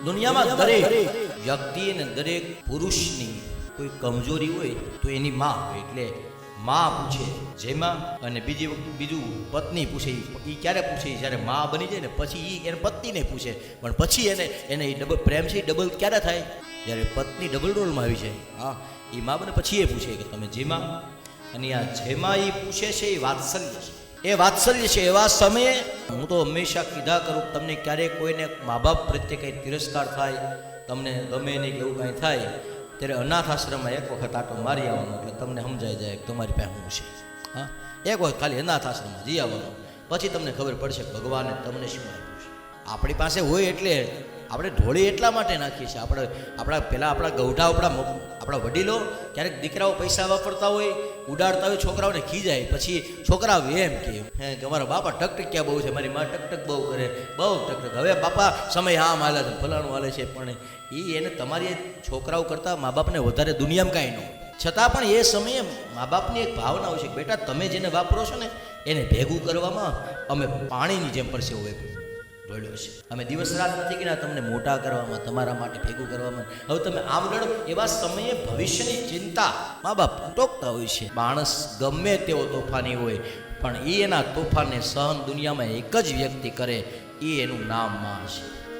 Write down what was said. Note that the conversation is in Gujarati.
દુનિયામાં દરેક વ્યક્તિ અને દરેક પુરુષની કોઈ કમજોરી હોય તો એની માં હોય. એટલે માં પૂછે જેમાં, અને બીજું પત્ની પૂછે. એ ક્યારે પૂછે? જ્યારે માં બની જાય ને પછી એ એને પત્નીને પૂછે. પણ પછી એને ડબલ પ્રેમ છે, ડબલ ક્યારે થાય? જ્યારે પત્ની ડબલ રોલમાં આવી જાય. હા, એ માં બને પછી એ પૂછે કે તમે જેમાં. અને આ જેમાં એ પૂછે છે એ વાત્સલ્ય છે. એ વાત્સલ્ય છે. એવા સમયે હું તો હંમેશા કીધા કરું, તમને ક્યારેક કોઈને મા બાપ પ્રત્યે કંઈ તિરસ્કાર થાય, તમને ગમે નહીં કે એવું કાંઈ થાય, ત્યારે અનાથ આશ્રમમાં એક વખત આટો મારી આવવાનો. એટલે તમને સમજાઈ જાય કે તમારી પાસે શું છે. હા, એક વખત ખાલી અનાથ આશ્રમમાં જઈ આવવાનું. પછી તમને ખબર પડશે ભગવાને તમને શું આપ્યું છે. આપણી પાસે હોય એટલે આપણે ઢોળી એટલા માટે નાખીએ છીએ. આપણા ગૌઢા, આપણા વડીલો ક્યારેક દીકરાઓ પૈસા વાપરતા હોય, ઉડાડતા હોય, છોકરાઓને ખીજાય. પછી છોકરાઓ એમ કે અમારા બાપા ટકટક્યા બહુ છે, મારી મા ટકટક બહુ કરે, બહુ ટકટક. હવે બાપા સમય આમ હાલે છે, ફલાણું હાલે છે. પણ એને તમારી છોકરાઓ કરતાં મા બાપને વધારે દુનિયામાં કાંઈ ન હોય. છતાં પણ એ સમયે મા બાપની એક ભાવના હોય છે કે બેટા તમે જેને વાપરો છો ને એને ભેગું કરવામાં અમે પાણીની જેમ પરસેવો ઢોળ્યો છે. અમે દિવસ રાત નથી કર્યા તમને મોટા કરવામાં, તમારા માટે ભેગું કરવામાં. હવે તમે આમ લડો. એવા સમયે ભવિષ્યની ચિંતા મા બાપ ટોકતા હોય છે. માણસ ગમે તેવો તોફાની હોય, પણ એ એના તોફાનને સહન દુનિયામાં એક જ વ્યક્તિ કરે, એ એનું નામ માં છે.